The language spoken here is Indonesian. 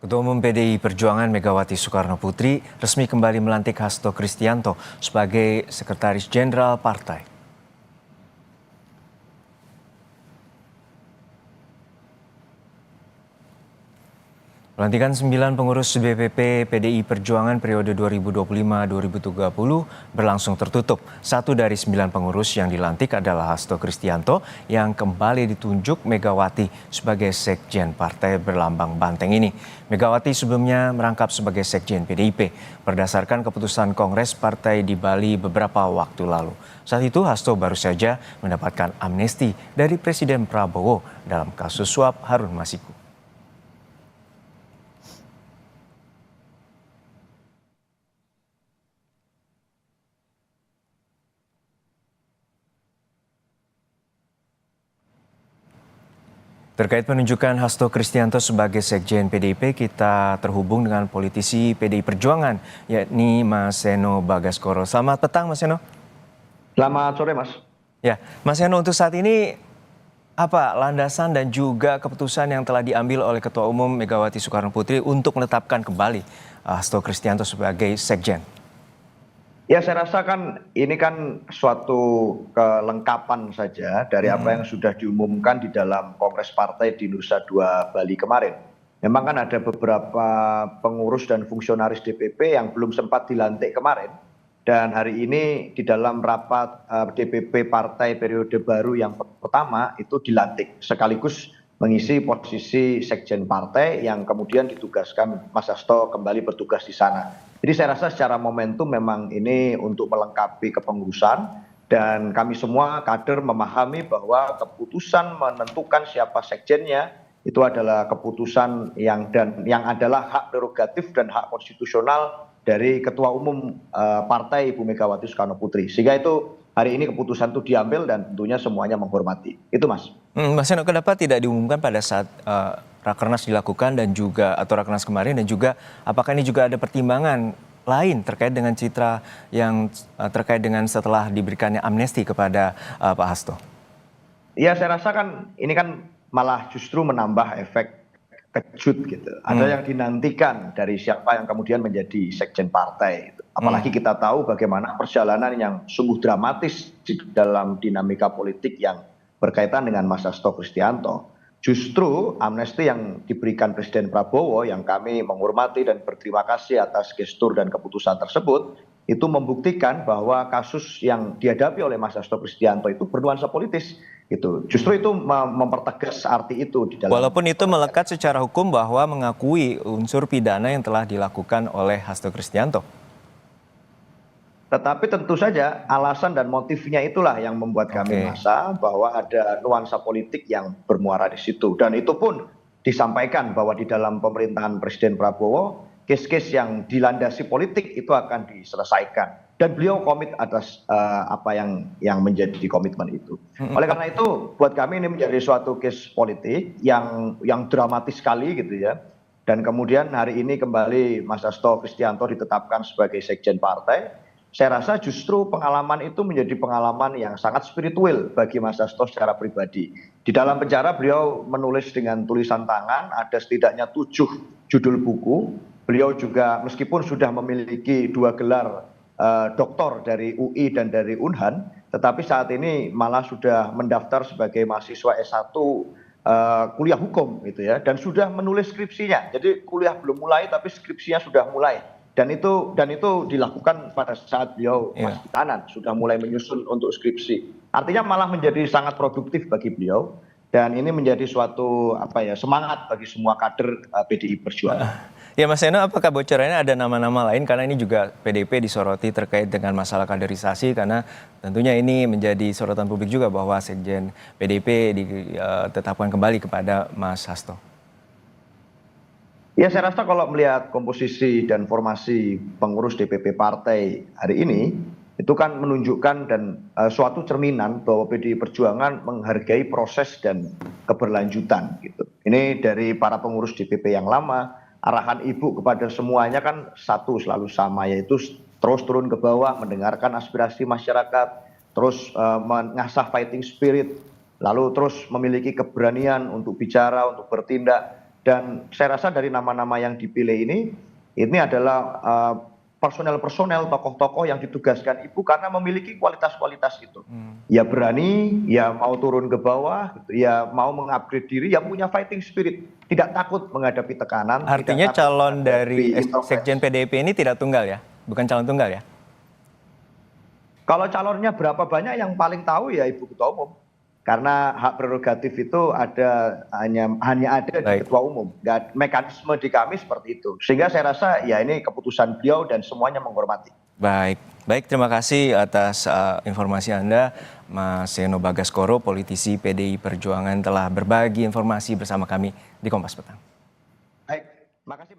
Ketua Umum PDI Perjuangan Megawati Soekarno Putri resmi kembali melantik Hasto Kristianto sebagai Sekretaris Jenderal Partai. Pelantikan 9 pengurus DPP PDI Perjuangan periode 2025-2030 berlangsung tertutup. Satu dari 9 pengurus yang dilantik adalah Hasto Kristianto yang kembali ditunjuk Megawati sebagai Sekjen Partai berlambang banteng ini. Megawati sebelumnya merangkap sebagai Sekjen PDIP berdasarkan keputusan Kongres Partai di Bali beberapa waktu lalu. Saat itu Hasto baru saja mendapatkan amnesti dari Presiden Prabowo dalam kasus suap Harun Masiku. Terkait penunjukan Hasto Kristianto sebagai Sekjen PDIP, kita terhubung dengan politisi PDI Perjuangan, yakni Mas Seno Bagaskoro. Selamat petang, Mas Seno. Selamat sore, Mas. Ya, Mas Seno, untuk saat ini apa landasan dan juga keputusan yang telah diambil oleh Ketua Umum Megawati Soekarno Putri untuk menetapkan kembali Hasto Kristianto sebagai Sekjen? Ya, saya rasa ini suatu kelengkapan saja dari apa yang sudah diumumkan di dalam Kongres Partai di Nusa Dua Bali kemarin. Memang kan ada beberapa pengurus dan fungsionaris DPP yang belum sempat dilantik kemarin. Dan hari ini di dalam rapat DPP Partai periode baru yang pertama itu dilantik. Sekaligus mengisi posisi Sekjen Partai yang kemudian ditugaskan Mas Hasto kembali bertugas di sana. Jadi saya rasa secara momentum memang ini untuk melengkapi kepengurusan dan kami semua kader memahami bahwa keputusan menentukan siapa sekjennya itu adalah keputusan yang adalah hak prerogatif dan hak konstitusional dari Ketua Umum Partai Ibu Megawati Soekarno Putri. Sehingga itu hari ini keputusan itu diambil dan tentunya semuanya menghormati. Itu, Mas. Mas Seno, kenapa tidak diumumkan pada saat Rakernas dilakukan dan juga atau Rakernas kemarin, dan juga apakah ini juga ada pertimbangan lain terkait dengan citra yang terkait dengan setelah diberikannya amnesti kepada Pak Hasto? Ya, saya rasa ini malah justru menambah efek kejut gitu. Ada yang dinantikan dari siapa yang kemudian menjadi sekjen partai. Apalagi kita tahu bagaimana perjalanan yang sungguh dramatis di dalam dinamika politik yang berkaitan dengan Mas Hasto Kristianto. Justru amnesti yang diberikan Presiden Prabowo yang kami menghormati dan berterima kasih atas gestur dan keputusan tersebut itu membuktikan bahwa kasus yang dihadapi oleh Mas Hasto Kristianto itu bernuansa politis gitu. Justru itu mempertegas arti itu di dalam. Walaupun itu melekat secara hukum bahwa mengakui unsur pidana yang telah dilakukan oleh Hasto Kristianto. Tetapi tentu saja alasan dan motifnya itulah yang membuat kami merasa bahwa ada nuansa politik yang bermuara di situ. Dan itu pun disampaikan bahwa di dalam pemerintahan Presiden Prabowo, case-case yang dilandasi politik itu akan diselesaikan. Dan beliau komit atas apa yang menjadi komitmen itu. Oleh karena itu, buat kami ini menjadi suatu case politik yang dramatis sekali gitu ya. Dan kemudian hari ini kembali Mas Hasto Kristianto ditetapkan sebagai Sekjen Partai. Saya rasa justru pengalaman itu menjadi pengalaman yang sangat spiritual bagi Mas Hasto secara pribadi. Di dalam penjara beliau menulis dengan tulisan tangan, ada setidaknya 7 judul buku. Beliau juga meskipun sudah memiliki 2 gelar doktor dari UI dan dari Unhan, tetapi saat ini malah sudah mendaftar sebagai mahasiswa S1 kuliah hukum gitu ya, dan sudah menulis skripsinya. Jadi kuliah belum mulai tapi skripsinya sudah mulai. Dan itu dilakukan pada saat beliau masih tahanan, sudah mulai menyusun untuk skripsi. Artinya malah menjadi sangat produktif bagi beliau. Dan ini menjadi suatu semangat bagi semua kader PDI Perjuangan. Ya, Mas Seno, apakah bocorannya ada nama-nama lain? Karena ini juga PDIP disoroti terkait dengan masalah kaderisasi, karena tentunya ini menjadi sorotan publik juga bahwa Sekjen PDIP ditetapkan kembali kepada Mas Hasto. Ya, saya rasa kalau melihat komposisi dan formasi pengurus DPP partai hari ini, itu kan menunjukkan dan suatu cerminan bahwa PDI Perjuangan menghargai proses dan keberlanjutan gitu. Ini dari para pengurus DPP yang lama, arahan Ibu kepada semuanya kan satu selalu sama, yaitu terus turun ke bawah, mendengarkan aspirasi masyarakat, terus mengasah fighting spirit, lalu terus memiliki keberanian untuk bicara, untuk bertindak. Dan saya rasa dari nama-nama yang dipilih ini adalah personel-personel, tokoh-tokoh yang ditugaskan Ibu karena memiliki kualitas-kualitas itu. Ya berani, ya mau turun ke bawah, gitu, ya mau mengupgrade diri, ya punya fighting spirit, tidak takut menghadapi tekanan. Artinya tidak takut calon dari menghadapi introspeksi. Sekjen PDIP ini tidak tunggal ya? Bukan calon tunggal ya? Kalau calonnya berapa banyak yang paling tahu ya Ibu Ketua Umum. Karena hak prerogatif itu hanya ada di Baik. Ketua Umum. Mekanisme di kami seperti itu. Sehingga saya rasa ya ini keputusan beliau dan semuanya menghormati. Baik, terima kasih atas informasi Anda, Mas Seno Bagaskoro, politisi PDI Perjuangan telah berbagi informasi bersama kami di Kompas Petang. Baik, makasih.